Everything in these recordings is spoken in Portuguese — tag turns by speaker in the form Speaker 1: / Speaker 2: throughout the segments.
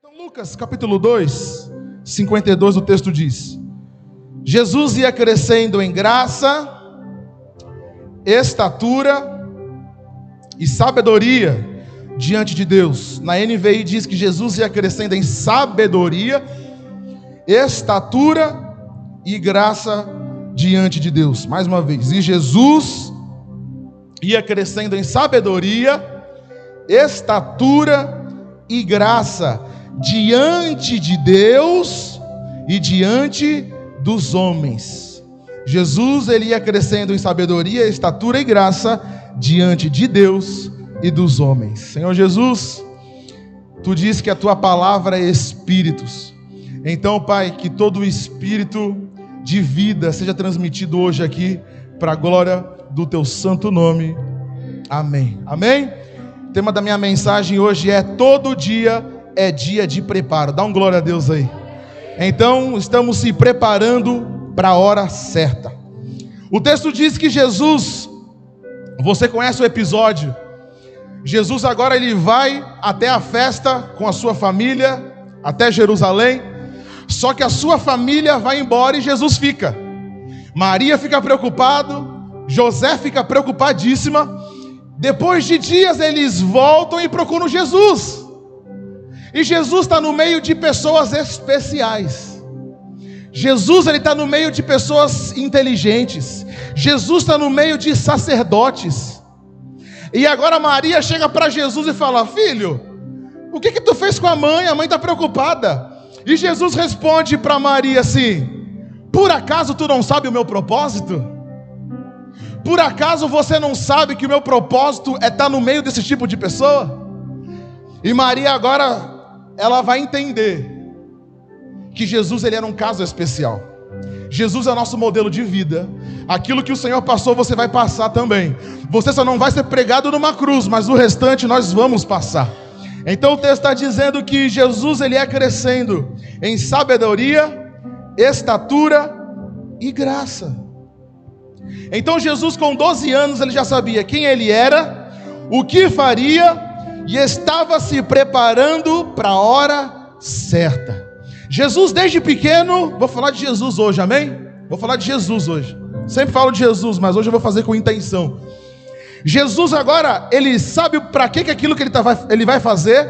Speaker 1: Então, Lucas capítulo 2, 52, o texto diz: Jesus ia crescendo em graça, estatura e sabedoria diante de Deus. Na NVI diz que Jesus ia crescendo em sabedoria, estatura e graça diante de Deus. Mais uma vez, e Jesus ia crescendo em sabedoria, estatura e graça diante de Deus e diante dos homens. Jesus, ele ia crescendo em sabedoria, estatura e graça diante de Deus e dos homens. Senhor Jesus, tu diz que a tua palavra é espíritos. Então, Pai, que todo o espírito de vida seja transmitido hoje aqui para a glória do teu santo nome. Amém. Amém? O tema da minha mensagem hoje é: todo dia é dia de preparo. Dá um glória a Deus aí. Então, estamos se preparando para a hora certa. O texto diz que Jesus, você conhece o episódio, Jesus agora ele vai até a festa com a sua família, até Jerusalém, só que a sua família vai embora e Jesus fica. Maria fica preocupado, José fica preocupadíssima. Depois de dias eles voltam e procuram Jesus. E Jesus está no meio de pessoas especiais. Jesus ele está no meio de pessoas inteligentes. Jesus está no meio de sacerdotes. E agora Maria chega para Jesus e fala: filho, o que tu fez com a mãe? A mãe está preocupada. E Jesus responde para Maria assim: por acaso tu não sabe o meu propósito? Por acaso você não sabe que o meu propósito é estar no meio desse tipo de pessoa? E Maria agora ela vai entender que Jesus ele era um caso especial. Jesus é o nosso modelo de vida. Aquilo que o Senhor passou, você vai passar também. Você só não vai ser pregado numa cruz, mas o restante nós vamos passar. Então o texto está dizendo que Jesus ele é crescendo em sabedoria, estatura e graça. Então Jesus com 12 anos ele já sabia quem ele era, o que faria, e estava se preparando para a hora certa. Jesus desde pequeno, vou falar de Jesus hoje, amém? Vou falar de Jesus hoje. Sempre falo de Jesus, mas hoje eu vou fazer com intenção. Jesus agora, ele sabe para que aquilo que ele vai fazer.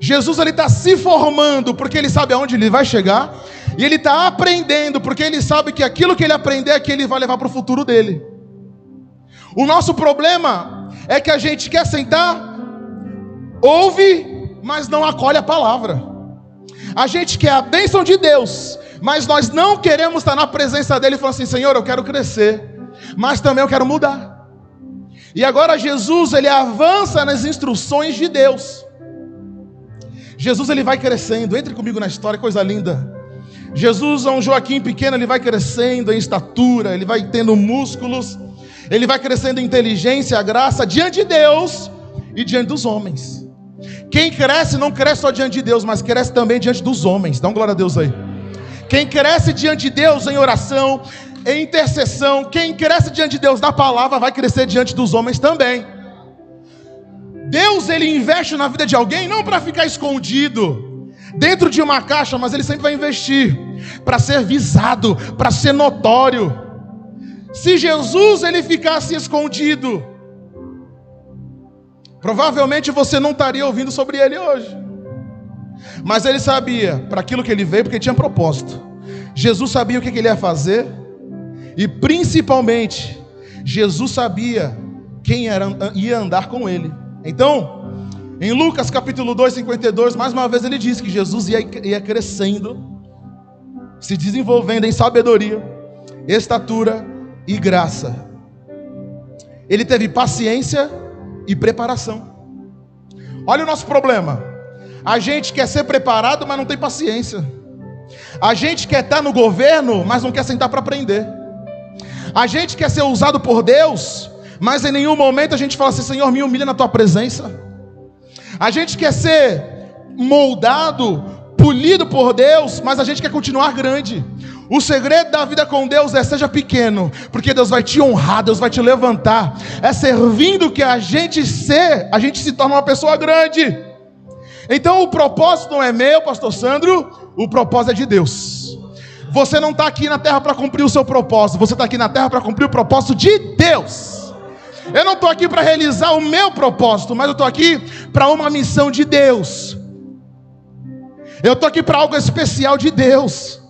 Speaker 1: Jesus ele está se formando porque ele sabe aonde ele vai chegar. E ele está aprendendo porque ele sabe que aquilo que ele aprender é que ele vai levar para o futuro dele. O nosso problema é que a gente quer sentar, ouve, mas não acolhe a palavra. A gente quer a bênção de Deus, mas nós não queremos estar na presença dele e falar assim: Senhor, eu quero crescer, mas também eu quero mudar. E agora Jesus, ele avança nas instruções de Deus. Jesus, ele vai crescendo. Entre comigo na história, coisa linda. Jesus é um Joaquim pequeno, ele vai crescendo em estatura, ele vai tendo músculos, ele vai crescendo em inteligência, graça, diante de Deus e diante dos homens. Quem cresce não cresce só diante de Deus, mas cresce também diante dos homens. Dá uma glória a Deus aí. Quem cresce diante de Deus em oração, em intercessão, quem cresce diante de Deus na palavra, vai crescer diante dos homens também. Deus ele investe na vida de alguém não para ficar escondido dentro de uma caixa, mas ele sempre vai investir para ser visado, para ser notório. Se Jesus ele ficasse escondido, provavelmente você não estaria ouvindo sobre ele hoje. Mas ele sabia para aquilo que ele veio, porque tinha propósito. Jesus sabia o que ele ia fazer. E principalmente, Jesus sabia quem ia andar com ele. Então, em Lucas capítulo 2, 52, mais uma vez ele diz que Jesus ia crescendo, se desenvolvendo em sabedoria, estatura e graça. Ele teve paciência e preparação. Olha o nosso problema. A gente quer ser preparado, mas não tem paciência. A gente quer estar no governo, mas não quer sentar para aprender. A gente quer ser usado por Deus, mas em nenhum momento a gente fala assim: Senhor, me humilha na tua presença. A gente quer ser moldado, polido por Deus, mas a gente quer continuar grande. O segredo da vida com Deus é: seja pequeno, porque Deus vai te honrar, Deus vai te levantar. É servindo que a gente se torna uma pessoa grande. Então o propósito não é meu, pastor Sandro, o propósito é de Deus. Você não está aqui na terra para cumprir o seu propósito, você está aqui na terra para cumprir o propósito de Deus. Eu não estou aqui para realizar o meu propósito, mas eu estou aqui para uma missão de Deus. Eu estou aqui para algo especial de Deus.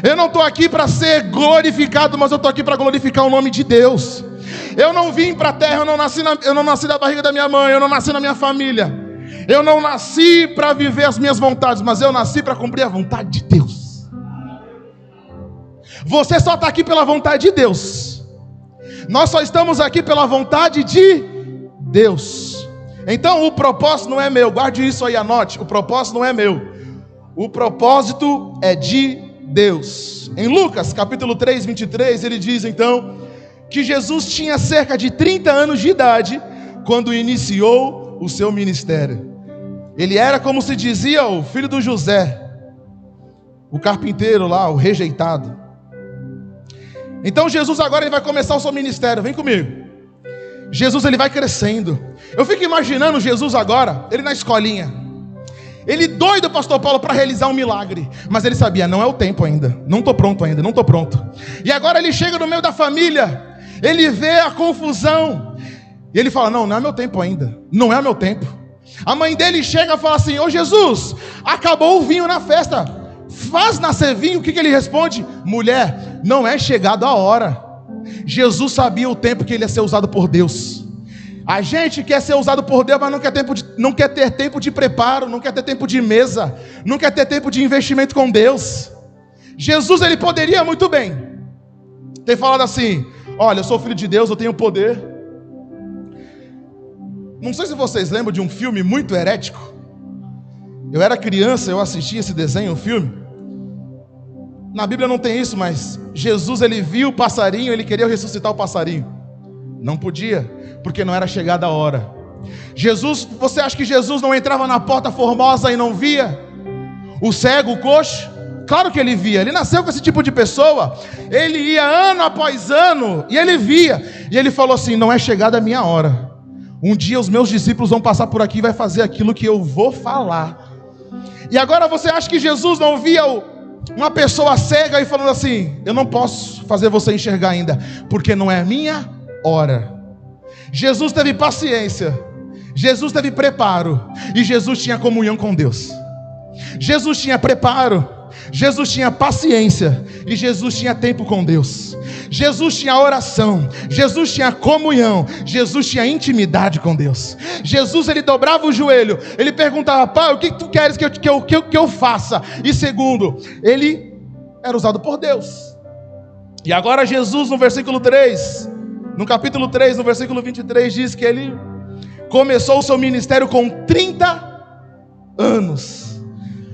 Speaker 1: Eu não estou aqui para ser glorificado, mas eu estou aqui para glorificar o nome de Deus. Eu não vim para a terra, eu não nasci da barriga da minha mãe, eu não nasci na minha família. Eu não nasci para viver as minhas vontades, mas eu nasci para cumprir a vontade de Deus. Você só está aqui pela vontade de Deus. Nós só estamos aqui pela vontade de Deus. Então o propósito não é meu, guarde isso aí, anote. O propósito não é meu, o propósito é de Deus. Em Lucas capítulo 3, 23, ele diz então que Jesus tinha cerca de 30 anos de idade quando iniciou o seu ministério. Ele era, como se dizia, o filho do José, o carpinteiro lá, o rejeitado. Então Jesus agora ele vai começar o seu ministério, vem comigo. Jesus ele vai crescendo. Eu fico imaginando Jesus agora, ele na escolinha. Ele doido, pastor Paulo, para realizar um milagre. Mas ele sabia, não é o tempo ainda. Não estou pronto ainda, não estou pronto. E agora ele chega no meio da família. Ele vê a confusão. E ele fala, não é meu tempo ainda. Não é meu tempo. A mãe dele chega e fala assim, ô Jesus, acabou o vinho na festa. Faz nascer vinho. O que ele responde? Mulher, não é chegada a hora. Jesus sabia o tempo que ele ia ser usado por Deus. A gente quer ser usado por Deus, mas não quer ter tempo de preparo, não quer ter tempo de mesa, não quer ter tempo de investimento com Deus. Jesus ele poderia muito bem ter falado assim, olha, eu sou filho de Deus, eu tenho poder. Não sei se vocês lembram de um filme muito herético. Eu era criança, eu assisti esse desenho, um filme. Na Bíblia não tem isso, mas Jesus ele viu o passarinho, ele queria ressuscitar o passarinho. Não podia, porque não era chegada a hora. Jesus, você acha que Jesus não entrava na porta formosa e não via o cego, o coxo? Claro que ele via, ele nasceu com esse tipo de pessoa. Ele ia ano após ano e ele via. E ele falou assim, não é chegada a minha hora. Um dia os meus discípulos vão passar por aqui e vai fazer aquilo que eu vou falar. E agora você acha que Jesus não via uma pessoa cega e falando assim, eu não posso fazer você enxergar ainda, porque não é a minha hora. Jesus teve paciência, Jesus teve preparo, e Jesus tinha comunhão com Deus. Jesus tinha preparo, Jesus tinha paciência, e Jesus tinha tempo com Deus. Jesus tinha oração, Jesus tinha comunhão, Jesus tinha intimidade com Deus. Jesus ele dobrava o joelho, ele perguntava, pai, o que tu queres que eu faça? E segundo, ele era usado por Deus. E agora Jesus no versículo 3, no capítulo 3, no versículo 23, diz que ele começou o seu ministério com 30 anos.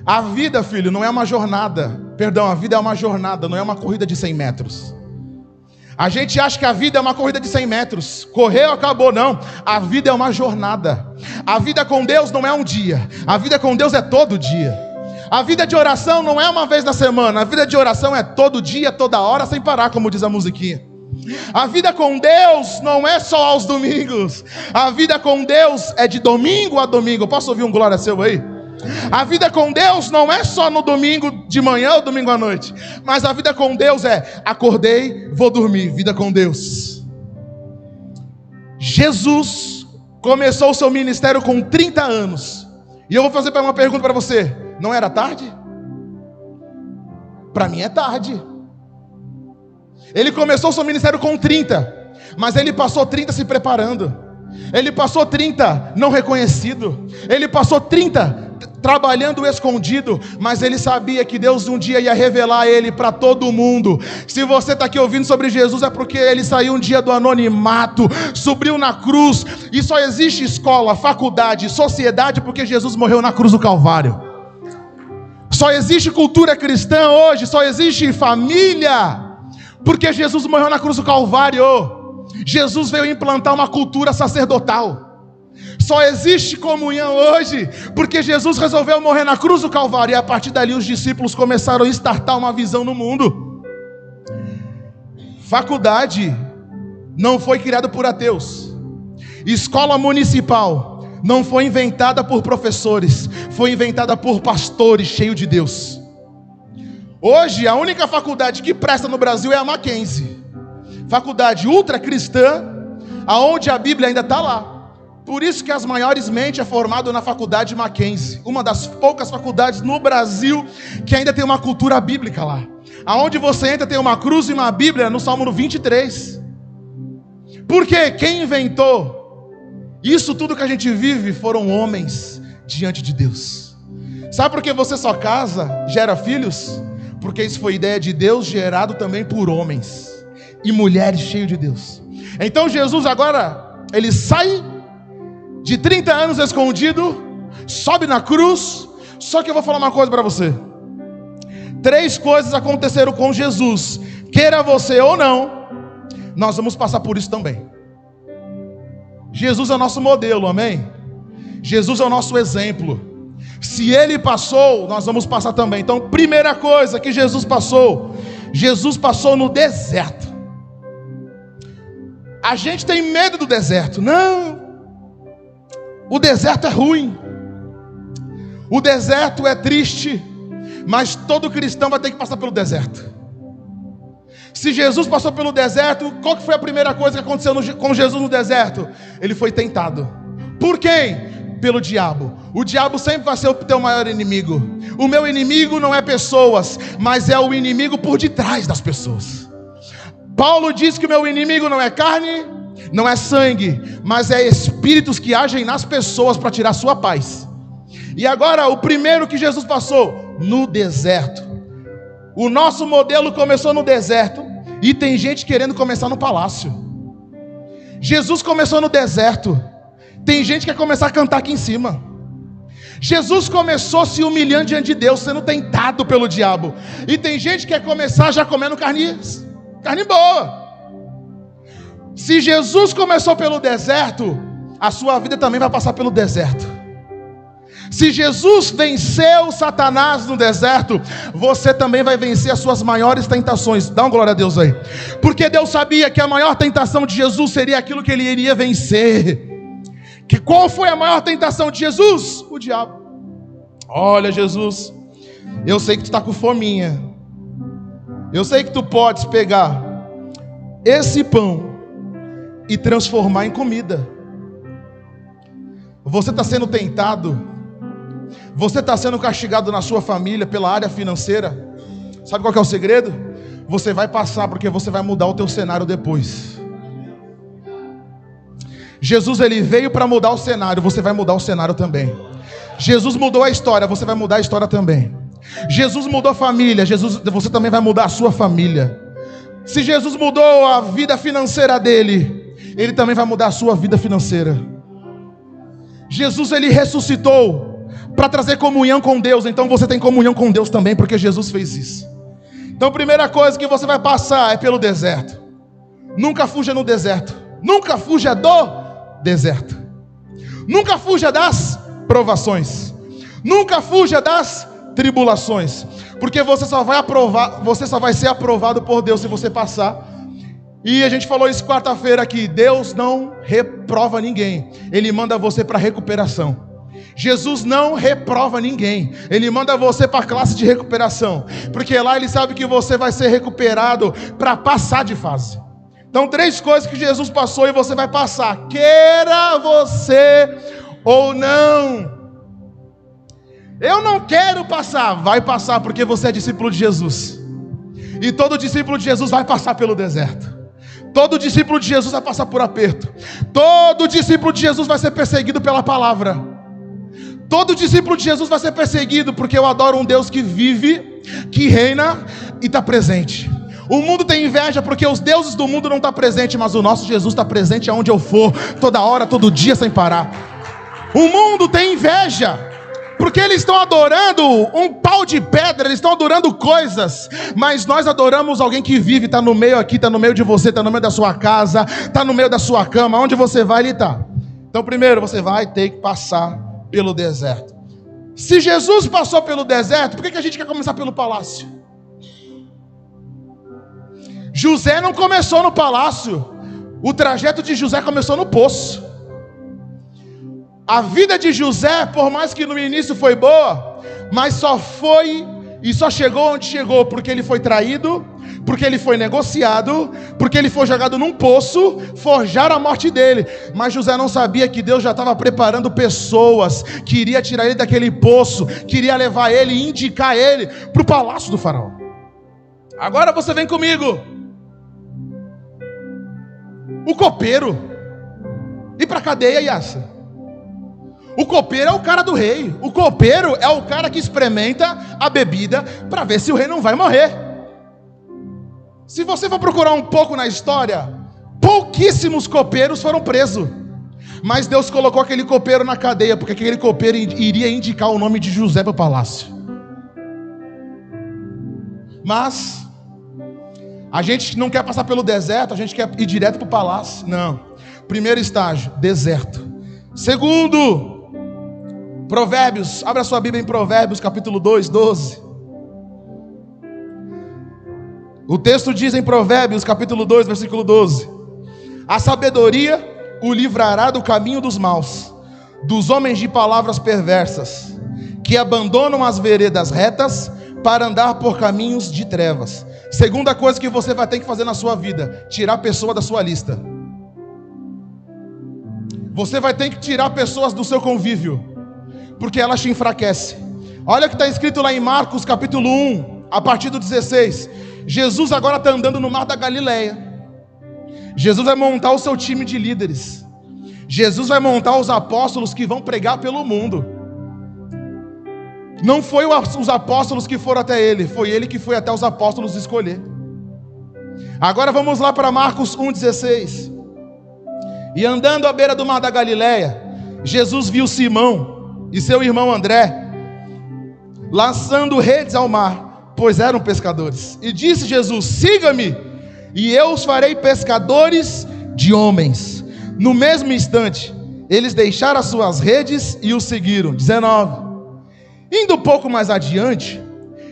Speaker 1: A vida, filho, não é uma jornada. Perdão, a vida é uma jornada, não é uma corrida de 100 metros. A gente acha que a vida é uma corrida de 100 metros. Correu, acabou, não. A vida é uma jornada. A vida com Deus não é um dia. A vida com Deus é todo dia. A vida de oração não é uma vez na semana. A vida de oração é todo dia, toda hora, sem parar, como diz a musiquinha. A vida com Deus não é só aos domingos. A vida com Deus é de domingo a domingo. Posso ouvir um glória seu aí? A vida com Deus não é só no domingo de manhã ou domingo à noite. Mas a vida com Deus é, acordei, vou dormir. Vida com Deus. Jesus começou o seu ministério com 30 anos. E eu vou fazer uma pergunta para você. Não era tarde? Para mim é tarde. Ele começou o seu ministério com 30, mas ele passou 30 se preparando. Ele passou 30 não reconhecido. Ele passou 30 trabalhando escondido, mas ele sabia que Deus um dia ia revelar ele para todo mundo. Se você está aqui ouvindo sobre Jesus, é porque ele saiu um dia do anonimato, subiu na cruz. E só existe escola, faculdade, sociedade, porque Jesus morreu na cruz do Calvário. Só existe cultura cristã hoje, só existe família, porque Jesus morreu na cruz do Calvário. Jesus veio implantar uma cultura sacerdotal. Só existe comunhão hoje porque Jesus resolveu morrer na cruz do Calvário. E a partir dali os discípulos começaram a startar uma visão no mundo. Faculdade não foi criada por ateus. Escola municipal não foi inventada por professores, foi inventada por pastores cheios de Deus. Hoje, a única faculdade que presta no Brasil é a Mackenzie, faculdade ultra cristã, aonde a Bíblia ainda está lá. Por isso que as maiores mentes é formado na faculdade Mackenzie, uma das poucas faculdades no Brasil que ainda tem uma cultura bíblica lá. Aonde você entra tem uma cruz e uma Bíblia no Salmo 23. Porque quem inventou isso tudo que a gente vive foram homens diante de Deus. Sabe por que você só casa, gera filhos? Porque isso foi ideia de Deus, gerado também por homens e mulheres cheios de Deus. Então Jesus agora, ele sai de 30 anos escondido, sobe na cruz. Só que eu vou falar uma coisa para você. 3 coisas aconteceram com Jesus, queira você ou não, nós vamos passar por isso também. Jesus é o nosso modelo, amém? Jesus é o nosso exemplo. Se ele passou, nós vamos passar também. Então, primeira coisa que Jesus passou no deserto. A gente tem medo do deserto. Não, o deserto é ruim, o deserto é triste, mas todo cristão vai ter que passar pelo deserto. Se Jesus passou pelo deserto, qual que foi a primeira coisa que aconteceu com Jesus no deserto? Ele foi tentado. Por quem? Pelo diabo. O diabo sempre vai ser o teu maior inimigo. O meu inimigo não é pessoas, mas é o inimigo por detrás das pessoas. Paulo diz que o meu inimigo não é carne, não é sangue, mas é espíritos que agem nas pessoas para tirar sua paz. E agora, o primeiro que Jesus passou, no deserto. O nosso modelo começou no deserto, e tem gente querendo começar no palácio. Jesus começou no deserto, tem gente que quer começar a cantar aqui em cima. Jesus começou se humilhando diante de Deus, sendo tentado pelo diabo. E tem gente que quer começar já comendo carne boa. Se Jesus começou pelo deserto, a sua vida também vai passar pelo deserto. Se Jesus venceu Satanás no deserto, você também vai vencer as suas maiores tentações. Dá uma glória a Deus aí. Porque Deus sabia que a maior tentação de Jesus seria aquilo que ele iria vencer. Que qual foi a maior tentação de Jesus? O diabo. Olha, Jesus, eu sei que tu está com fominha. Eu sei que tu podes pegar esse pão e transformar em comida. Você está sendo tentado. Você está sendo castigado na sua família pela área financeira. Sabe qual que é o segredo? Você vai passar, porque você vai mudar o teu cenário depois. Jesus, ele veio para mudar o cenário, você vai mudar o cenário também. Jesus mudou a história, você vai mudar a história também. Jesus mudou a família, você também vai mudar a sua família. Se Jesus mudou a vida financeira dele, ele também vai mudar a sua vida financeira. Jesus, ele ressuscitou para trazer comunhão com Deus, então você tem comunhão com Deus também, porque Jesus fez isso. Então a primeira coisa que você vai passar é pelo deserto. Nunca fuja no deserto. Nunca fuja do deserto. Nunca fuja das provações. Nunca fuja das tribulações, porque você só vai ser aprovado por Deus se você passar. E a gente falou isso quarta-feira aqui. Deus não reprova ninguém, ele manda você para recuperação. Jesus não reprova ninguém, ele manda você para a classe de recuperação, porque lá ele sabe que você vai ser recuperado para passar de fase. Então 3 coisas que Jesus passou e você vai passar, queira você ou não. Eu não quero passar, vai passar, porque você é discípulo de Jesus. E todo discípulo de Jesus vai passar pelo deserto. Todo discípulo de Jesus vai passar por aperto. Todo discípulo de Jesus vai ser perseguido pela palavra. Todo discípulo de Jesus vai ser perseguido, porque eu adoro um Deus que vive, que reina e está presente. O mundo tem inveja porque os deuses do mundo não estão presentes, mas o nosso Jesus está presente aonde eu for, toda hora, todo dia, sem parar. O mundo tem inveja porque eles estão adorando um pau de pedra, eles estão adorando coisas, mas nós adoramos alguém que vive, está no meio aqui, está no meio de você, está no meio da sua casa, está no meio da sua cama, onde você vai, ele está. Então primeiro você vai ter que passar pelo deserto. Se Jesus passou pelo deserto, por que a gente quer começar pelo palácio? José não começou no palácio, o trajeto de José começou no poço. A vida de José, por mais que no início foi boa, mas só chegou onde chegou porque ele foi traído, porque ele foi negociado, porque ele foi jogado num poço, forjaram a morte dele. Mas José não sabia que Deus já estava preparando pessoas que iria tirar ele daquele poço, queria levar ele e indicar ele para o palácio do faraó. Agora você vem comigo. O copeiro. Ir para a cadeia, Yassa. O copeiro é o cara do rei. O copeiro é o cara que experimenta a bebida para ver se o rei não vai morrer. Se você for procurar um pouco na história, pouquíssimos copeiros foram presos. Mas Deus colocou aquele copeiro na cadeia, porque aquele copeiro iria indicar o nome de José para o palácio. Mas a gente não quer passar pelo deserto, a gente quer ir direto para o palácio. Não. Primeiro estágio, deserto. Segundo, Provérbios, abra sua Bíblia em Provérbios, capítulo 2, 12. O texto diz em Provérbios, capítulo 2, versículo 12: a sabedoria o livrará do caminho dos maus, dos homens de palavras perversas, que abandonam as veredas retas para andar por caminhos de trevas. Segunda coisa que você vai ter que fazer na sua vida: tirar a pessoa da sua lista. Você vai ter que tirar pessoas do seu convívio, porque elas te enfraquecem. Olha o que está escrito lá em Marcos capítulo 1, a partir do 16. Jesus agora está andando no mar da Galileia. Jesus vai montar o seu time de líderes. Jesus vai montar os apóstolos que vão pregar pelo mundo. Não foi os apóstolos que foram até ele, foi ele que foi até os apóstolos escolher. Agora vamos lá para Marcos 1,16. E andando à beira do mar da Galileia, Jesus viu Simão e seu irmão André lançando redes ao mar, pois eram pescadores. E disse Jesus: siga-me, e eu os farei pescadores de homens. No mesmo instante, eles deixaram as suas redes e o seguiram. 19. Indo um pouco mais adiante,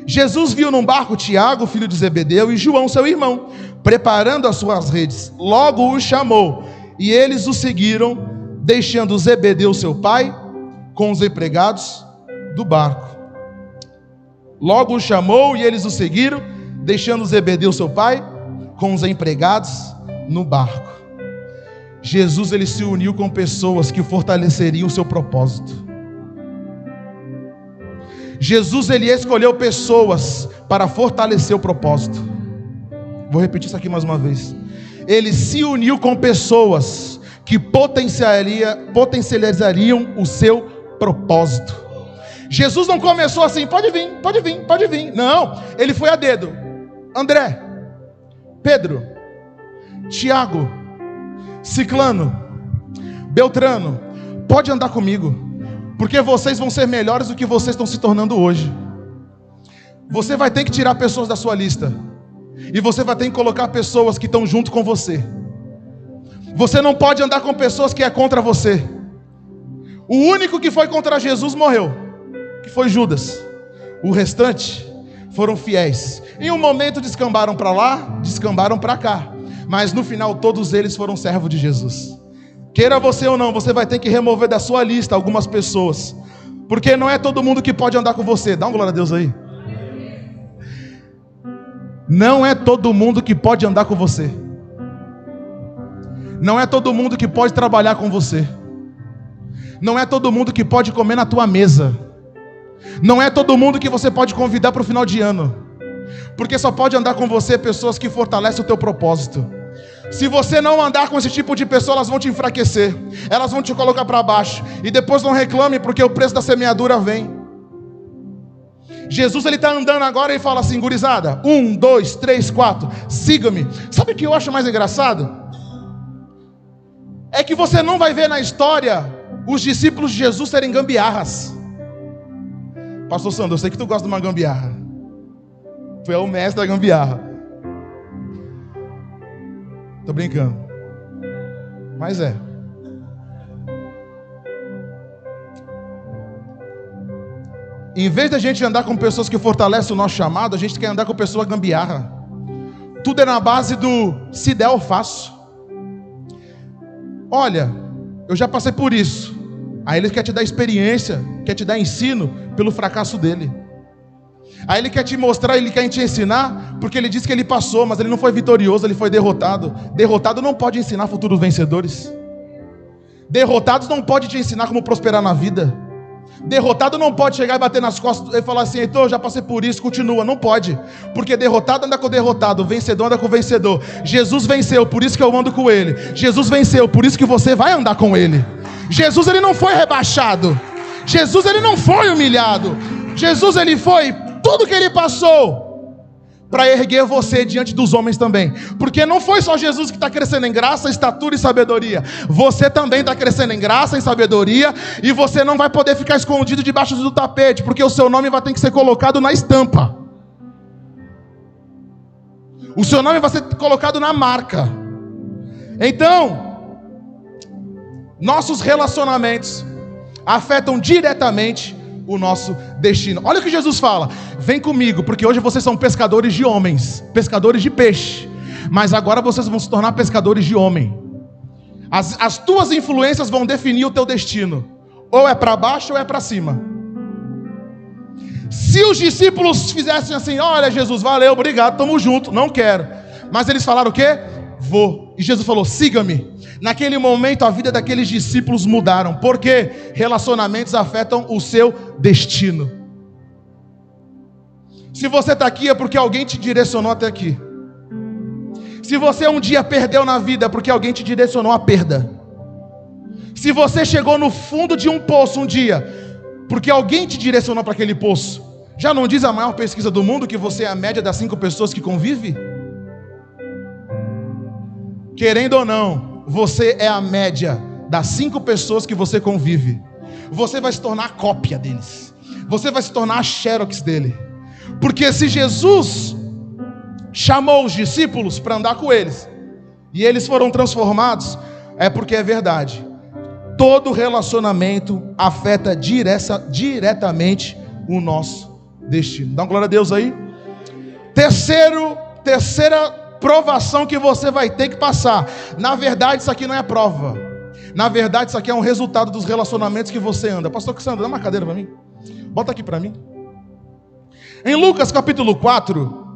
Speaker 1: Jesus viu num barco Tiago, filho de Zebedeu, e João, seu irmão, preparando as suas redes. Logo os chamou, e eles o seguiram, deixando Zebedeu, seu pai, com os empregados do barco. Logo o chamou, e eles o seguiram, deixando Zebedeu, seu pai, com os empregados no barco. Jesus, ele se uniu com pessoas que fortaleceriam o seu propósito. Jesus, ele escolheu pessoas para fortalecer o propósito. Vou repetir isso aqui mais uma vez. Ele se uniu com pessoas que potencializariam o seu propósito. Jesus não começou assim: pode vir, pode vir, pode vir. Não, ele foi a dedo. André, Pedro, Tiago, Ciclano, Beltrano, pode andar comigo, porque vocês vão ser melhores do que vocês estão se tornando hoje. Você vai ter que tirar pessoas da sua lista, e você vai ter que colocar pessoas que estão junto com você. Você não pode andar com pessoas que é contra você. O único que foi contra Jesus morreu, que foi Judas. O restante foram fiéis. Em um momento descambaram para lá, descambaram para cá, mas no final todos eles foram servos de Jesus. Queira você ou não, você vai ter que remover da sua lista algumas pessoas, porque não é todo mundo que pode andar com você. Dá uma glória a Deus aí. Não é todo mundo que pode andar com você. Não é todo mundo que pode trabalhar com você. Não é todo mundo que pode comer na tua mesa. Não é todo mundo que você pode convidar para o final de ano, porque só pode andar com você pessoas que fortalecem o teu propósito. Se você não andar com esse tipo de pessoa, elas vão te enfraquecer, elas vão te colocar para baixo, e depois não reclame, porque o preço da semeadura vem. Jesus, ele está andando agora e fala assim: gurizada, 1, 2, 3, 4, siga-me. Sabe o que eu acho mais engraçado? É que você não vai ver na história os discípulos de Jesus serem gambiarras. Pastor Sandro, eu sei que tu gosta de uma gambiarra. Tu é o mestre da gambiarra. Tô brincando, mas é. Em vez da gente andar com pessoas que fortalecem o nosso chamado, a gente quer andar com pessoas gambiarra. Tudo é na base do se der eu faço. Olha, eu já passei por isso. Aí ele quer te dar experiência, quer te dar ensino pelo fracasso dele. Aí ele quer te mostrar, ele quer te ensinar, porque ele disse que ele passou, mas ele não foi vitorioso, ele foi derrotado. Derrotado não pode ensinar futuros vencedores. Derrotados não pode te ensinar como prosperar na vida. Derrotado não pode chegar e bater nas costas e falar assim: Heitor, já passei por isso, continua. Não pode, porque derrotado anda com derrotado, vencedor anda com vencedor. Jesus venceu, por isso que eu ando com ele. Jesus venceu, por isso que você vai andar com ele. Jesus, ele não foi rebaixado. Jesus, ele não foi humilhado. Jesus, ele foi tudo que ele passou para erguer você diante dos homens também. Porque não foi só Jesus que está crescendo em graça, estatura e sabedoria. Você também está crescendo em graça e sabedoria. E você não vai poder ficar escondido debaixo do tapete, porque o seu nome vai ter que ser colocado na estampa. O seu nome vai ser colocado na marca. Então, nossos relacionamentos afetam diretamente o nosso destino. Olha o que Jesus fala: vem comigo, porque hoje vocês são pescadores de homens, pescadores de peixe, mas agora vocês vão se tornar pescadores de homem. As tuas influências vão definir o teu destino, ou é para baixo ou é para cima. Se os discípulos fizessem assim: olha Jesus, valeu, obrigado, tamo junto, não quero, mas eles falaram o quê? Vou. E Jesus falou: siga-me. Naquele momento a vida daqueles discípulos mudaram. Porque relacionamentos afetam o seu destino. Se você está aqui é porque alguém te direcionou até aqui. Se você um dia perdeu na vida é porque alguém te direcionou à perda. Se você chegou no fundo de um poço um dia, porque alguém te direcionou para aquele poço. Já não diz a maior pesquisa do mundo que você é a média das 5 pessoas que convive? Querendo ou não, você é a média das 5 pessoas que você convive. Você vai se tornar a cópia deles. Você vai se tornar a xerox dele. Porque se Jesus chamou os discípulos para andar com eles, e eles foram transformados, é porque é verdade. Todo relacionamento afeta diretamente o nosso destino. Dá uma glória a Deus aí. Terceira provação que você vai ter que passar. Na verdade, isso aqui não é prova. Na verdade, isso aqui é um resultado dos relacionamentos que você anda. Pastor Sandro, dá uma cadeira para mim. Bota aqui para mim. Em Lucas capítulo 4,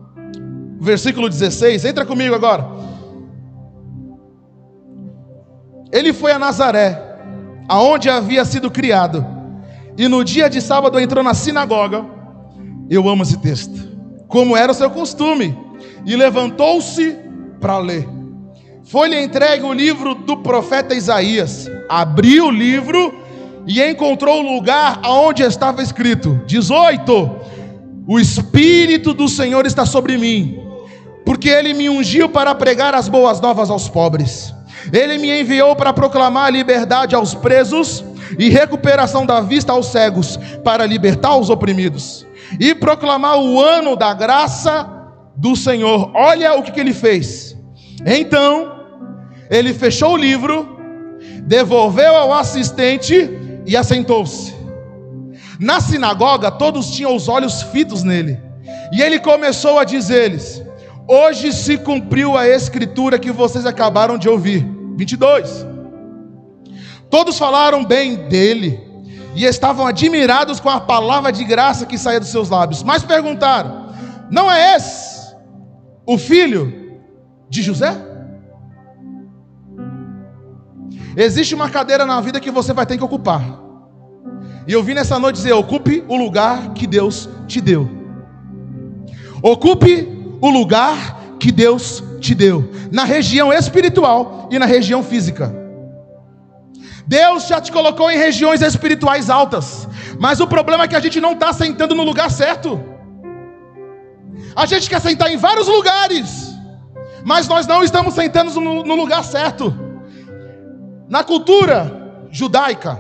Speaker 1: versículo 16, entra comigo agora. Ele foi a Nazaré, aonde havia sido criado, e no dia de sábado entrou na sinagoga. Eu amo esse texto. Como era o seu costume, e levantou-se para ler. Foi-lhe entregue o livro do profeta Isaías. Abriu o livro e encontrou o lugar onde estava escrito: 18. O Espírito do Senhor está sobre mim, porque Ele me ungiu para pregar as boas novas aos pobres. Ele me enviou para proclamar a liberdade aos presos e recuperação da vista aos cegos, para libertar os oprimidos e proclamar o ano da graça do Senhor. Olha o que ele fez. Então ele fechou o livro, devolveu ao assistente e assentou-se. Na sinagoga todos tinham os olhos fitos nele, e ele começou a dizer-lhes: hoje se cumpriu a escritura que vocês acabaram de ouvir. 22. Todos falaram bem dele e estavam admirados com a palavra de graça que saía dos seus lábios, mas perguntaram: não é esse o filho de José? Existe uma cadeira na vida que você vai ter que ocupar, e eu vim nessa noite dizer: ocupe o lugar que Deus te deu. Ocupe o lugar que Deus te deu, na região espiritual e na região física. Deus já te colocou em regiões espirituais altas, mas o problema é que a gente não está sentando no lugar certo. A gente quer sentar em vários lugares, mas nós não estamos sentando no lugar certo. Na cultura judaica,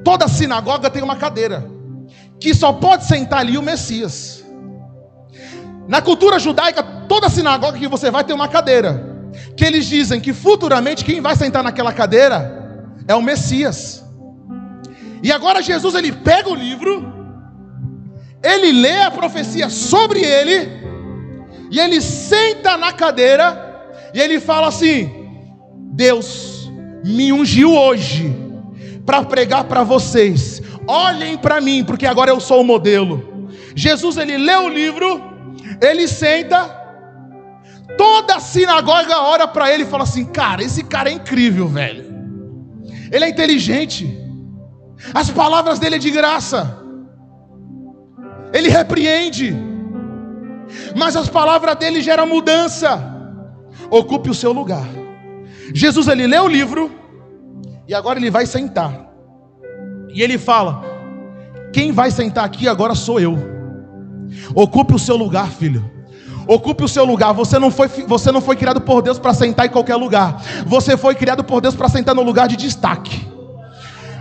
Speaker 1: toda sinagoga tem uma cadeira, que só pode sentar ali o Messias. Na cultura judaica, toda sinagoga que você vai ter uma cadeira, que eles dizem que futuramente quem vai sentar naquela cadeira é o Messias. E agora Jesus, ele pega o livro, ele lê a profecia sobre ele, e ele senta na cadeira, e ele fala assim: Deus me ungiu hoje para pregar para vocês. Olhem para mim, porque agora eu sou o modelo. Jesus, ele lê o livro, ele senta, toda a sinagoga ora para ele e fala assim: cara, esse cara é incrível, velho. Ele é inteligente, as palavras dele é de graça, ele repreende, mas as palavras dele geram mudança. Ocupe o seu lugar. Jesus, ele lê o livro e agora ele vai sentar. E ele fala: quem vai sentar aqui agora sou eu. Ocupe o seu lugar, filho. Ocupe o seu lugar. Você não foi criado por Deus para sentar em qualquer lugar. Você foi criado por Deus para sentar no lugar de destaque.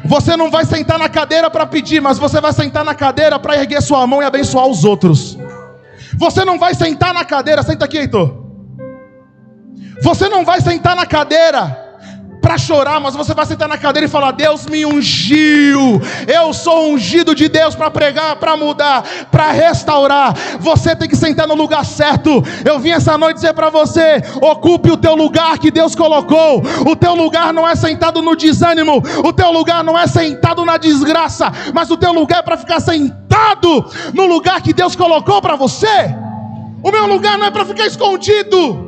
Speaker 1: Você não vai sentar na cadeira para pedir, mas você vai sentar na cadeira para erguer sua mão e abençoar os outros. Você não vai sentar na cadeira, senta aqui, Heitor. Você não vai sentar na cadeira para chorar, mas você vai sentar na cadeira e falar: Deus me ungiu, eu sou ungido de Deus para pregar, para mudar, para restaurar. Você tem que sentar no lugar certo. Eu vim essa noite dizer para você: ocupe o teu lugar que Deus colocou. O teu lugar não é sentado no desânimo, o teu lugar não é sentado na desgraça, mas o teu lugar é para ficar sentado no lugar que Deus colocou para você. O meu lugar não é para ficar escondido.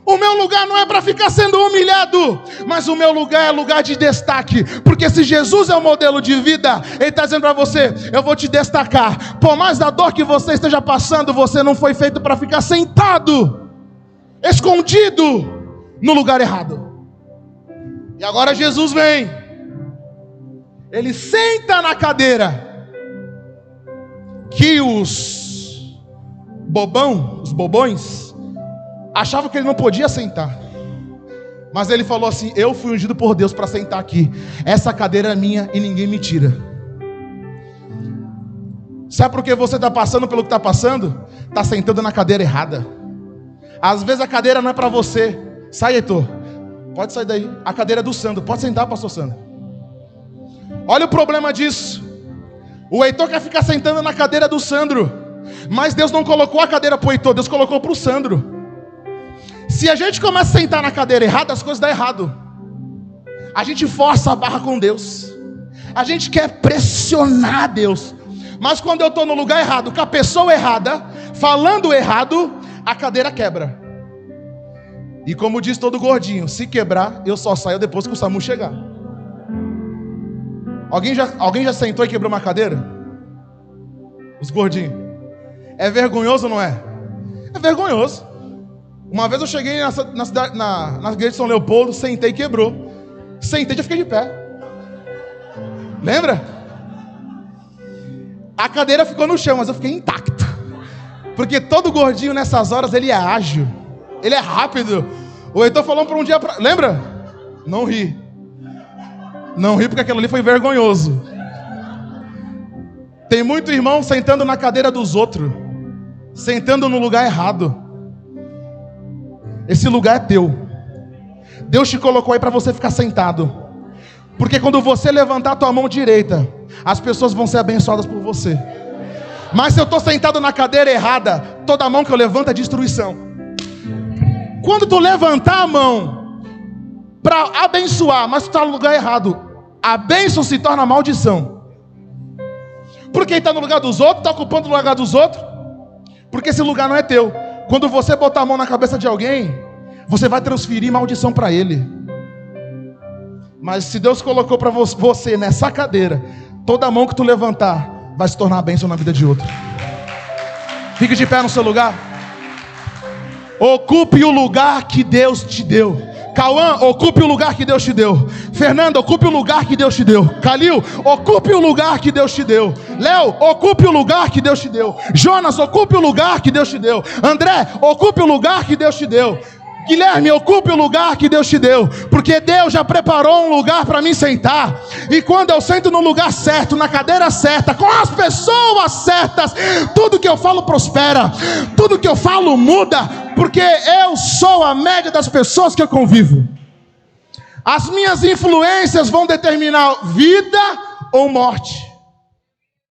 Speaker 1: O meu lugar não é para ficar sendo humilhado, mas o meu lugar é lugar de destaque. Porque se Jesus é o modelo de vida, Ele está dizendo para você: eu vou te destacar. Por mais da dor que você esteja passando, você não foi feito para ficar sentado, escondido, no lugar errado. E agora Jesus vem, Ele senta na cadeira que os bobões achavam que ele não podia sentar. Mas ele falou assim: eu fui ungido por Deus para sentar aqui. Essa cadeira é minha e ninguém me tira. Sabe por que você está passando pelo que está passando? Está sentando na cadeira errada. Às vezes a cadeira não é para você. Sai, Heitor. Pode sair daí. A cadeira é do Sandro. Pode sentar, pastor Sandro. Olha o problema disso. O Heitor quer ficar sentando na cadeira do Sandro, mas Deus não colocou a cadeira para o Heitor, Deus colocou para o Sandro. Se a gente começa a sentar na cadeira errada, as coisas dão errado. A gente força a barra com Deus. A gente quer pressionar Deus. Mas quando eu estou no lugar errado, com a pessoa errada, falando errado, a cadeira quebra. E como diz todo gordinho, se quebrar, eu só saio depois que o SAMU chegar. Alguém já sentou e quebrou uma cadeira? Os gordinhos. É vergonhoso ou não é? É vergonhoso. Uma vez eu cheguei na igreja de São Leopoldo, sentei e quebrou. Sentei e já fiquei de pé. Lembra? A cadeira ficou no chão, mas eu fiquei intacto. Porque todo gordinho nessas horas, ele é ágil. Ele é rápido. O Heitor falou para um dia... Lembra? Não ri. Não ri porque aquilo ali foi vergonhoso. Tem muito irmão sentando na cadeira dos outros. Sentando no lugar errado. Esse lugar é teu. Deus te colocou aí para você ficar sentado. Porque quando você levantar a tua mão direita, as pessoas vão ser abençoadas por você. Mas se eu estou sentado na cadeira errada, toda mão que eu levanto é destruição. Quando tu levantar a mão para abençoar, mas tu está no lugar errado, a bênção se torna maldição. Porque está no lugar dos outros, está ocupando o lugar dos outros. Porque esse lugar não é teu. Quando você botar a mão na cabeça de alguém, você vai transferir maldição para ele. Mas se Deus colocou para você nessa cadeira, toda mão que tu levantar vai se tornar a bênção na vida de outro. Fique de pé no seu lugar. Ocupe o lugar que Deus te deu. Cauã, ocupe o lugar que Deus te deu. Fernanda, ocupe o lugar que Deus te deu. Calil, ocupe o lugar que Deus te deu. Léo, ocupe o lugar que Deus te deu. Jonas, ocupe o lugar que Deus te deu. André, ocupe o lugar que Deus te deu. Guilherme, ocupe o lugar que Deus te deu, porque Deus já preparou um lugar para mim sentar. E quando eu sento no lugar certo, na cadeira certa, com as pessoas certas, tudo que eu falo prospera, tudo que eu falo muda, porque eu sou a média das pessoas que eu convivo. As minhas influências vão determinar vida ou morte.